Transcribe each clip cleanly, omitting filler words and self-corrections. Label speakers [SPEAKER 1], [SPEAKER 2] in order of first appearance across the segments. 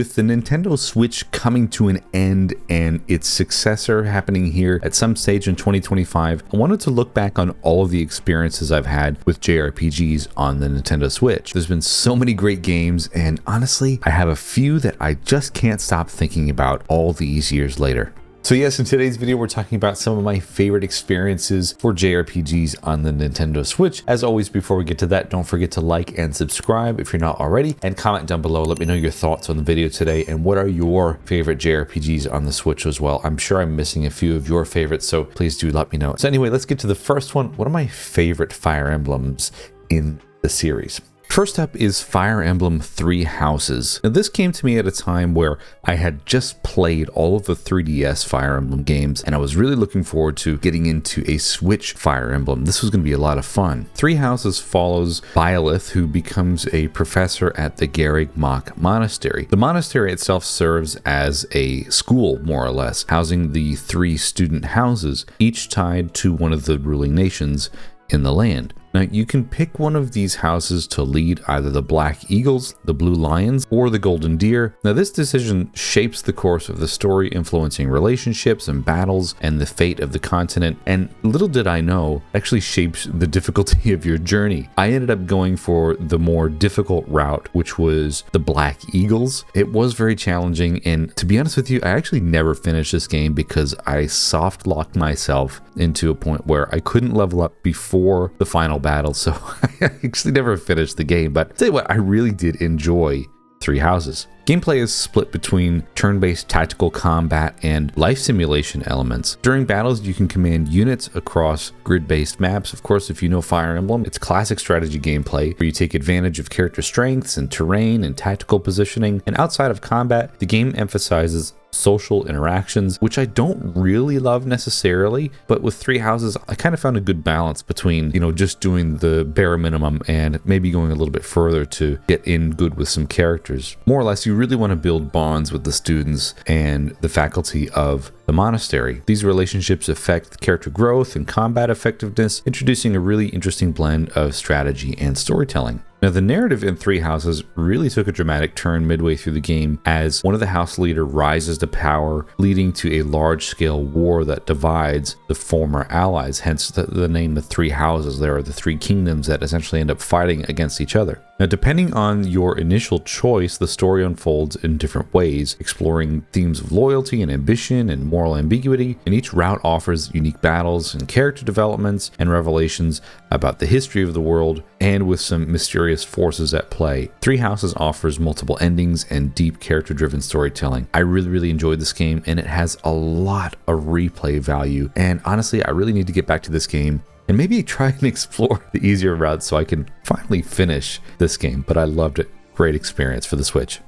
[SPEAKER 1] With the Nintendo Switch coming to an end and its successor happening here at some stage in 2025, I wanted to look back on all of the experiences I've had with JRPGs on the Nintendo Switch. There's been so many great games, and honestly, I have a few that I just can't stop thinking about all these years later. So yes, in today's video, we're talking about some of my favorite experiences for JRPGs on the Nintendo Switch. As always, before we get to that, don't forget to like and subscribe if you're not already, and comment down below. Let me know your thoughts on the video today and what are your favorite JRPGs on the Switch as well. I'm sure I'm missing a few of your favorites, so please do let me know. So anyway, let's get to the first one. One of my favorite Fire Emblems in the series. First up is Fire Emblem Three Houses. Now this came to me at a time where I had just played all of the 3DS Fire Emblem games, and I was really looking forward to getting into a Switch Fire Emblem. This was going to be a lot of fun. Three Houses follows Byleth, who becomes a professor at the Erek Monastery. The monastery itself serves as a school, more or less, housing the three student houses, each tied to one of the ruling nations in the land. Now, you can pick one of these houses to lead either the Black Eagles, the Blue Lions, or the Golden Deer. Now, this decision shapes the course of the story, influencing relationships and battles and the fate of the continent. And little did I know, actually shapes the difficulty of your journey. I ended up going for the more difficult route, which was the Black Eagles. It was very challenging, and to be honest with you, I actually never finished this game because I soft locked myself into a point where I couldn't level up before the final battle, so I actually never finished the game. But I'll tell you what, I really did enjoy Three Houses. Gameplay is split between turn-based tactical combat and life simulation elements. During battles, you can command units across grid-based maps. Of course, if you know Fire Emblem, it's classic strategy gameplay where you take advantage of character strengths and terrain and tactical positioning. And outside of combat, the game emphasizes social interactions, which I don't really love necessarily, but with Three Houses, I kind of found a good balance between, just doing the bare minimum and maybe going a little bit further to get in good with some characters. More or less, you really want to build bonds with the students and the faculty of the monastery. These relationships affect character growth and combat effectiveness, introducing a really interesting blend of strategy and storytelling. Now, the narrative in Three Houses really took a dramatic turn midway through the game as one of the house leader rises to power, leading to a large-scale war that divides the former allies, hence the name of Three Houses. There are the three kingdoms that essentially end up fighting against each other. Now, depending on your initial choice, the story unfolds in different ways, exploring themes of loyalty and ambition and moral ambiguity, and each route offers unique battles and character developments and revelations about the history of the world, and with some mysterious forces at play. Three Houses offers multiple endings and deep character-driven storytelling. I really enjoyed this game, and it has a lot of replay value, and honestly, I really need to get back to this game and maybe try and explore the easier route so I can finally finish this game, but I loved it. Great experience for the Switch.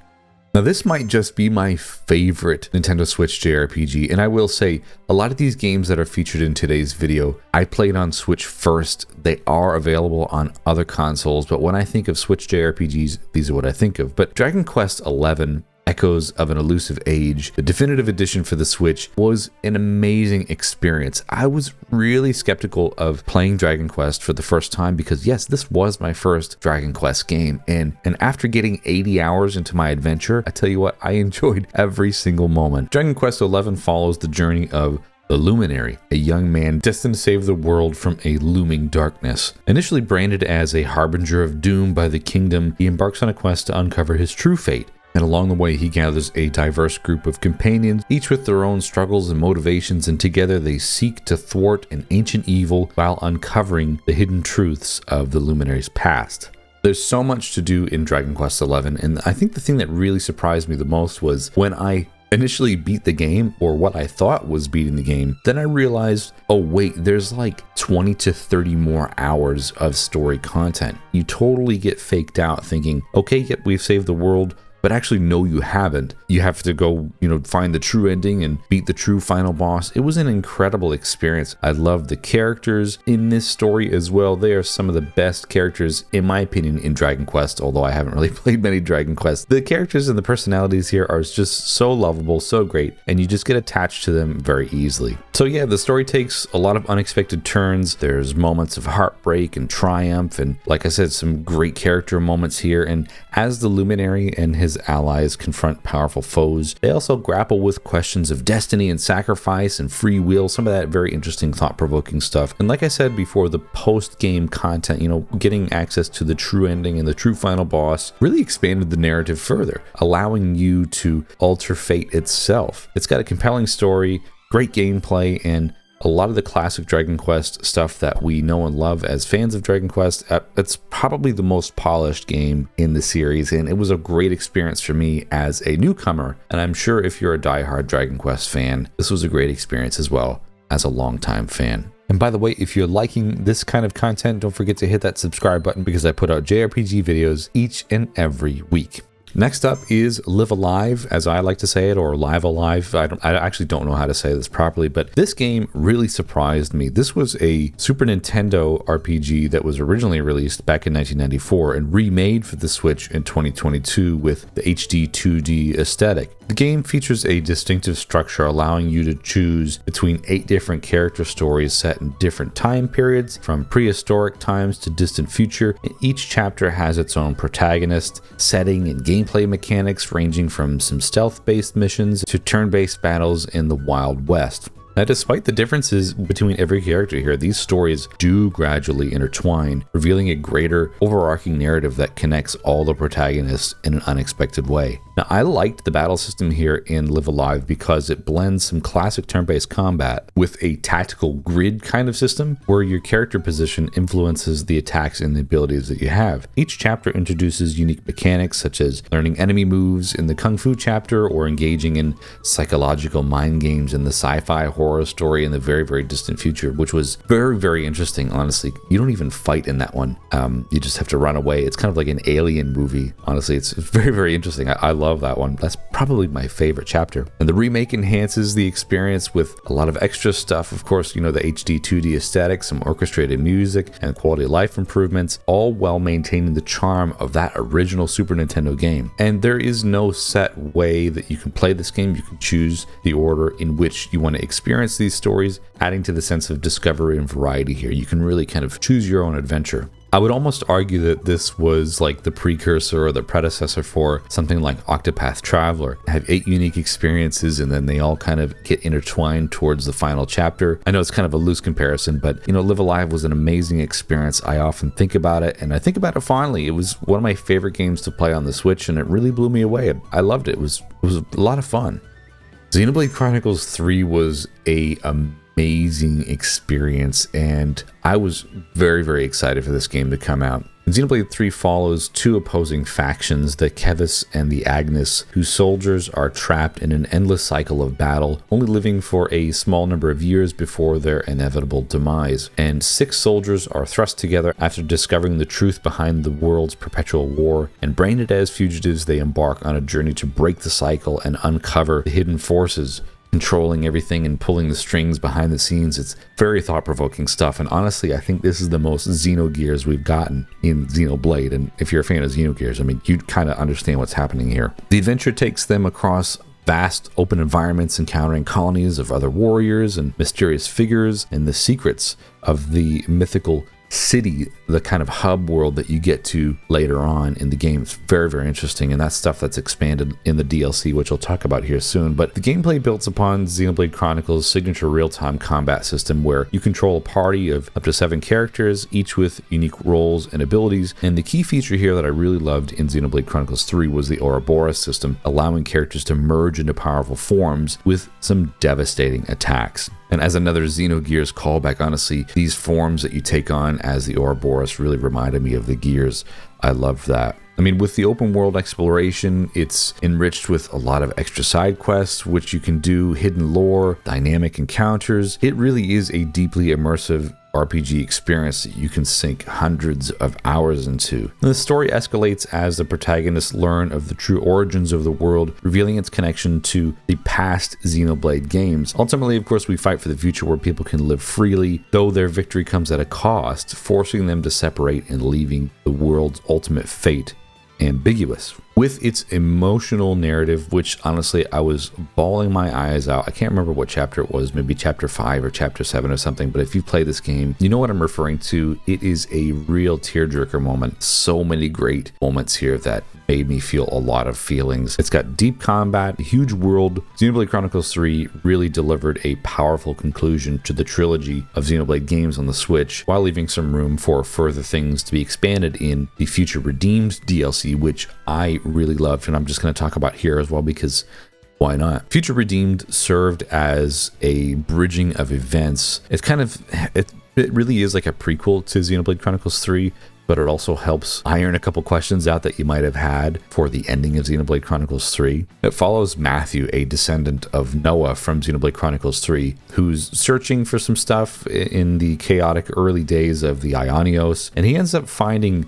[SPEAKER 1] Now, this might just be my favorite Nintendo Switch JRPG, and I will say, a lot of these games that are featured in today's video, I played on Switch first. They are available on other consoles, but when I think of Switch JRPGs, these are what I think of. But Dragon Quest XI, Echoes of an Elusive Age, the definitive edition for the Switch, was an amazing experience. I was really skeptical of playing Dragon Quest for the first time because, yes, this was my first Dragon Quest game. And after getting 80 hours into my adventure, I tell you what, I enjoyed every single moment. Dragon Quest XI follows the journey of the Luminary, a young man destined to save the world from a looming darkness. Initially branded as a harbinger of doom by the kingdom, he embarks on a quest to uncover his true fate. And along the way, he gathers a diverse group of companions, each with their own struggles and motivations, and together they seek to thwart an ancient evil while uncovering the hidden truths of the Luminary's past. There's so much to do in Dragon Quest XI, and I think the thing that really surprised me the most was when I initially beat the game, or what I thought was beating the game, then I realized, oh wait, there's like 20 to 30 more hours of story content. You totally get faked out thinking, okay, yep, we've saved the world, but actually, no, you haven't. You have to go, find the true ending and beat the true final boss. It was an incredible experience. I love the characters in this story as well. They are some of the best characters, in my opinion, in Dragon Quest, although I haven't really played many Dragon Quests. The characters and the personalities here are just so lovable, so great, and you just get attached to them very easily. So yeah, the story takes a lot of unexpected turns. There's moments of heartbreak and triumph, and like I said, some great character moments here. And as the Luminary and his as allies confront powerful foes. They also grapple with questions of destiny and sacrifice and free will, some of that very interesting, thought-provoking stuff. And like I said before, the post-game content, getting access to the true ending and the true final boss really expanded the narrative further, allowing you to alter fate itself. It's got a compelling story, great gameplay, and a lot of the classic Dragon Quest stuff that we know and love as fans of Dragon Quest. It's probably the most polished game in the series, and it was a great experience for me as a newcomer. And I'm sure if you're a diehard Dragon Quest fan, this was a great experience as well as a longtime fan. And by the way, if you're liking this kind of content, don't forget to hit that subscribe button because I put out JRPG videos each and every week. Next up is Live Alive, as I like to say it, or Live Alive. I actually don't know how to say this properly, but this game really surprised me. This was a Super Nintendo RPG that was originally released back in 1994 and remade for the Switch in 2022 with the HD 2D aesthetic. The game features a distinctive structure allowing you to choose between 8 different character stories set in different time periods, from prehistoric times to distant future, and each chapter has its own protagonist, setting, and gameplay mechanics ranging from some stealth-based missions to turn-based battles in the Wild West. Now, despite the differences between every character here, these stories do gradually intertwine, revealing a greater overarching narrative that connects all the protagonists in an unexpected way. Now, I liked the battle system here in Live Alive because it blends some classic turn-based combat with a tactical grid kind of system where your character position influences the attacks and the abilities that you have. Each chapter introduces unique mechanics such as learning enemy moves in the Kung Fu chapter or engaging in psychological mind games in the sci-fi horror story in the very, very distant future, which was very, very interesting, honestly. You don't even fight in that one. You just have to run away. It's kind of like an alien movie. Honestly, it's very, very interesting. I love that one. That's probably my favorite chapter. And the remake enhances the experience with a lot of extra stuff. Of course, the HD 2D aesthetic, some orchestrated music, and quality of life improvements, all while maintaining the charm of that original Super Nintendo game. And there is no set way that you can play this game. You can choose the order in which you want to experience these stories, adding to the sense of discovery and variety here. You can really kind of choose your own adventure. I would almost argue that this was like the precursor or the predecessor for something like Octopath Traveler. Have 8 unique experiences and then they all kind of get intertwined towards the final chapter. I know it's kind of a loose comparison, but Live Alive was an amazing experience. I often think about it, and I think about it fondly. It was one of my favorite games to play on the Switch, and it really blew me away. I loved it. It was a lot of fun. Xenoblade Chronicles 3 was a amazing experience, and I was very, very excited for this game to come out. Xenoblade 3 follows 2 opposing factions, the Kevis and the Agnes, whose soldiers are trapped in an endless cycle of battle, only living for a small number of years before their inevitable demise. And 6 soldiers are thrust together after discovering the truth behind the world's perpetual war, and branded as fugitives, they embark on a journey to break the cycle and uncover the hidden forces controlling everything and pulling the strings behind the scenes. It's very thought-provoking stuff, and honestly, I think this is the most Xenogears we've gotten in Xenoblade. And if you're a fan of Xenogears, you kind of understand what's happening here. The adventure takes them across vast open environments, encountering colonies of other warriors and mysterious figures and the secrets of the mythical city, the kind of hub world that you get to later on in the game. It's very, very interesting, and that's stuff that's expanded in the DLC, which I'll talk about here soon. But the gameplay builds upon Xenoblade Chronicles' signature real-time combat system, where you control a party of up to 7 characters, each with unique roles and abilities. And the key feature here that I really loved in Xenoblade Chronicles 3 was the Ouroboros system, allowing characters to merge into powerful forms with some devastating attacks. And as another Xenogears callback, honestly, these forms that you take on as the Ouroboros really reminded me of the Gears. I loved that. With the open world exploration, it's enriched with a lot of extra side quests, which you can do, hidden lore, dynamic encounters. It really is a deeply immersive RPG experience that you can sink hundreds of hours into. And the story escalates as the protagonists learn of the true origins of the world, revealing its connection to the past Xenoblade games. Ultimately, of course, we fight for the future where people can live freely, though their victory comes at a cost, forcing them to separate and leaving the world's ultimate fate ambiguous. With its emotional narrative, which honestly I was bawling my eyes out. I can't remember what chapter it was, maybe chapter 5 or chapter 7 or something, but if you play this game, you know what I'm referring to. It is a real tearjerker moment. So many great moments here that made me feel a lot of feelings. It's got deep combat, a huge world. Xenoblade Chronicles 3 really delivered a powerful conclusion to the trilogy of Xenoblade games on the Switch, while leaving some room for further things to be expanded in the Future Redeemed DLC, which I really loved, and I'm just going to talk about here as well because why not? Future Redeemed served as a bridging of events. It really is like a prequel to Xenoblade Chronicles 3, but it also helps iron a couple questions out that you might have had for the ending of Xenoblade Chronicles 3. It follows Matthew, a descendant of Noah from Xenoblade Chronicles 3, who's searching for some stuff in the chaotic early days of the Ionios, and he ends up finding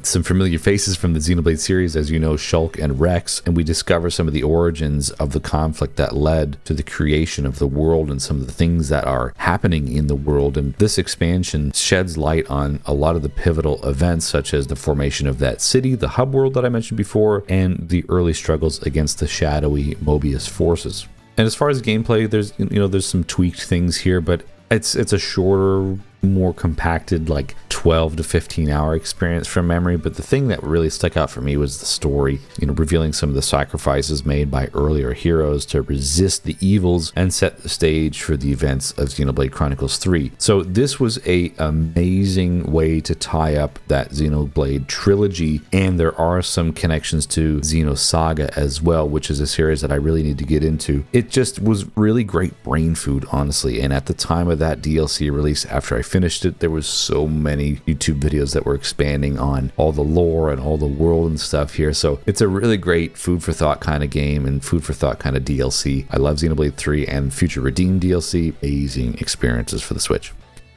[SPEAKER 1] some familiar faces from the Xenoblade series, as you know, Shulk and Rex, and we discover some of the origins of the conflict that led to the creation of the world and some of the things that are happening in the world. And this expansion sheds light on a lot of the pivotal events, such as the formation of that city, the hub world that I mentioned before, and the early struggles against the shadowy Mobius forces. And as far as gameplay, there's some tweaked things here, but it's a shorter, more compacted, like 12 to 15 hour experience from memory. But the thing that really stuck out for me was the story, revealing some of the sacrifices made by earlier heroes to resist the evils and set the stage for the events of Xenoblade Chronicles 3. So this was a amazing way to tie up that Xenoblade trilogy, and there are some connections to Xenosaga as well, which is a series that I really need to get into. It just was really great brain food, honestly, and at the time of that DLC release, after I finished it, there was so many YouTube videos that were expanding on all the lore and all the world and stuff here. So it's a really great food for thought kind of game and food for thought kind of DLC. I love Xenoblade 3 and Future Redeemed DLC. Amazing experiences for the Switch.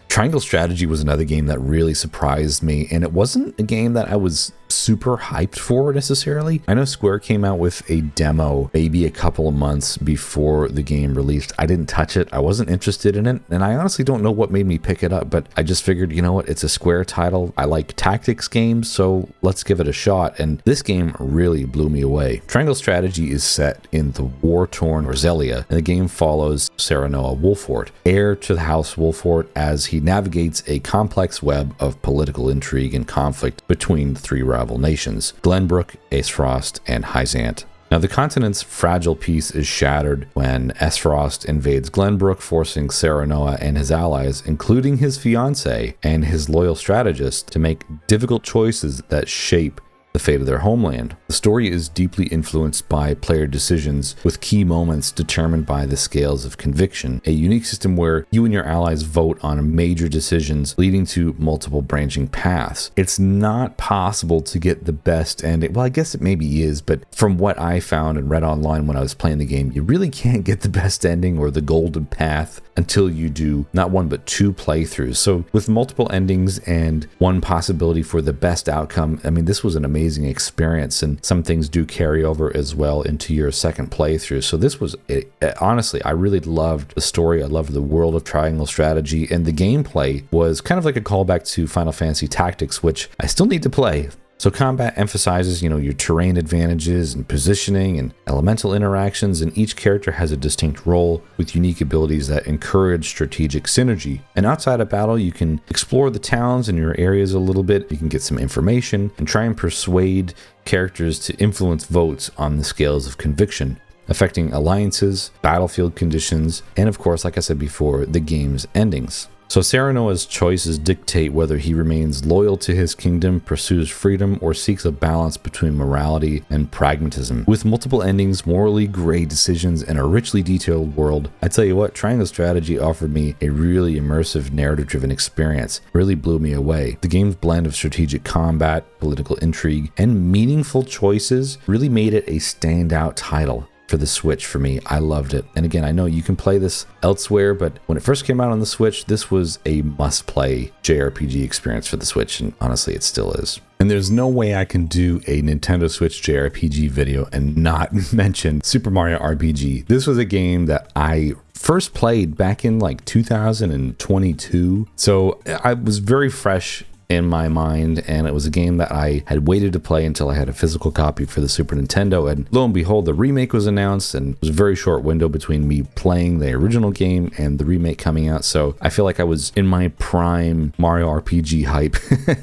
[SPEAKER 1] Triangle Strategy was another game that really surprised me, and it wasn't a game that I was super hyped for necessarily. I know Square came out with a demo maybe a couple of months before the game released. I didn't touch it. I wasn't interested in it, and I honestly don't know what made me pick it up, but I just figured, you know what, it's a Square title. I like tactics games, so let's give it a shot, and this game really blew me away. Triangle Strategy is set in the war-torn Roselia, and the game follows Serenoa Wolfort, heir to the House Wolfort, as he navigates a complex web of political intrigue and conflict between the three rival nations, Glenbrook, Aesfrost, and Hyzant. Now, the continent's fragile peace is shattered when Aesfrost invades Glenbrook, forcing Serenoa and his allies, including his fiancée and his loyal strategist, to make difficult choices that shape the fate of their homeland. The story is deeply influenced by player decisions, with key moments determined by the scales of conviction, a unique system where you and your allies vote on major decisions leading to multiple branching paths. It's not possible to get the best ending. Well, I guess it maybe is, but from what I found and read online when I was playing the game, you really can't get the best ending or the golden path until you do not one but two playthroughs. So with multiple endings and one possibility for the best outcome, I mean, this was an amazing experience, and some things do carry over as well into your second playthrough. So this was, honestly, I really loved the story. I loved the world of Triangle Strategy, and the gameplay was kind of like a callback to Final Fantasy Tactics, which I still need to play. So combat emphasizes, your terrain advantages and positioning and elemental interactions, and each character has a distinct role with unique abilities that encourage strategic synergy. And outside of battle, you can explore the towns in your areas a little bit. You can get some information and try and persuade characters to influence votes on the scales of conviction, affecting alliances, battlefield conditions, and of course, like I said before, the game's endings. So Serenoa's choices dictate whether he remains loyal to his kingdom, pursues freedom, or seeks a balance between morality and pragmatism. With multiple endings, morally gray decisions, and a richly detailed world, I tell you what, Triangle Strategy offered me a really immersive, narrative-driven experience. It really blew me away. The game's blend of strategic combat, political intrigue, and meaningful choices really made it a standout title for the Switch for me. I loved it. And again, I know you can play this elsewhere, but when it first came out on the Switch, this was a must-play JRPG experience for the Switch, and honestly, it still is. And there's no way I can do a Nintendo Switch JRPG video and not mention Super Mario RPG. This was a game that I first played back in like 2022. So I was very fresh in my mind, and it was a game that I had waited to play until I had a physical copy for the Super Nintendo, and lo and behold, the remake was announced, and it was a very short window between me playing the original game and the remake coming out, so I feel like I was in my prime Mario RPG hype.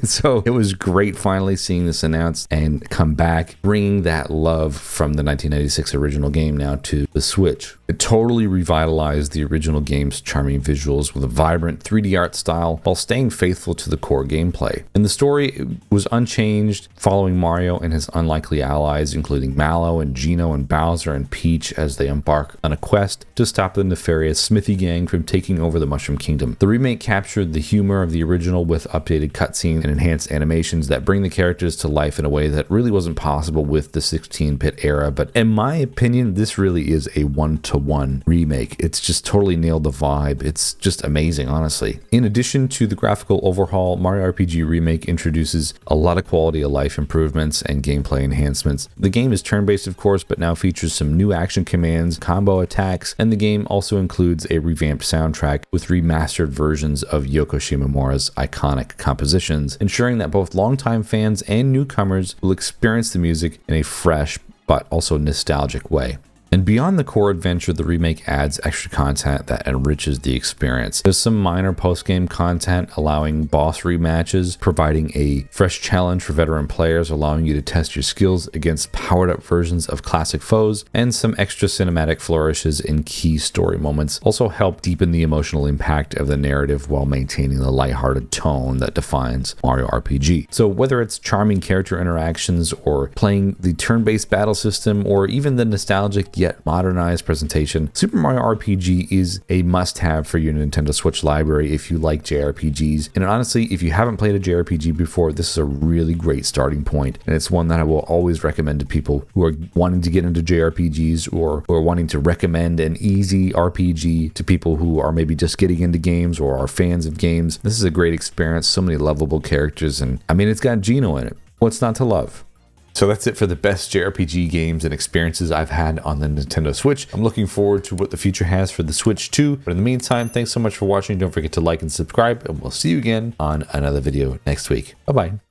[SPEAKER 1] So it was great finally seeing this announced and come back, bringing that love from the 1996 original game now to the Switch. It totally revitalized the original game's charming visuals with a vibrant 3D art style while staying faithful to the core gameplay. And the story was unchanged, following Mario and his unlikely allies, including Mallow and Geno and Bowser and Peach, as they embark on a quest to stop the nefarious Smithy gang from taking over the Mushroom Kingdom. The remake captured the humor of the original with updated cutscenes and enhanced animations that bring the characters to life in a way that really wasn't possible with the 16-bit era, but in my opinion, this really is a one-to-one remake. It's just totally nailed the vibe. It's just amazing, honestly. In addition to the graphical overhaul, Mario RPG Remake introduces a lot of quality of life improvements and gameplay enhancements. The game is turn-based, of course, but now features some new action commands, combo attacks, and the game also includes a revamped soundtrack with remastered versions of Yoko Shimomura's iconic compositions, ensuring that both longtime fans and newcomers will experience the music in a fresh but also nostalgic way. And beyond the core adventure, the remake adds extra content that enriches the experience. There's some minor post-game content allowing boss rematches, providing a fresh challenge for veteran players, allowing you to test your skills against powered-up versions of classic foes, and some extra cinematic flourishes in key story moments also help deepen the emotional impact of the narrative while maintaining the lighthearted tone that defines Mario RPG. So whether it's charming character interactions or playing the turn-based battle system or even the nostalgic yet modernized presentation, Super Mario RPG is a must-have for your Nintendo Switch library if you like JRPGs. And honestly, if you haven't played a JRPG before, this is a really great starting point, and it's one that I will always recommend to people who are wanting to get into JRPGs or who are wanting to recommend an easy RPG to people who are maybe just getting into games or are fans of games. This is a great experience, so many lovable characters, and I mean, it's got Geno in it. What's not to love? So that's it for the best JRPG games and experiences I've had on the Nintendo Switch. I'm looking forward to what the future has for the Switch too. But in the meantime, thanks so much for watching. Don't forget to like and subscribe, and we'll see you again on another video next week. Bye-bye.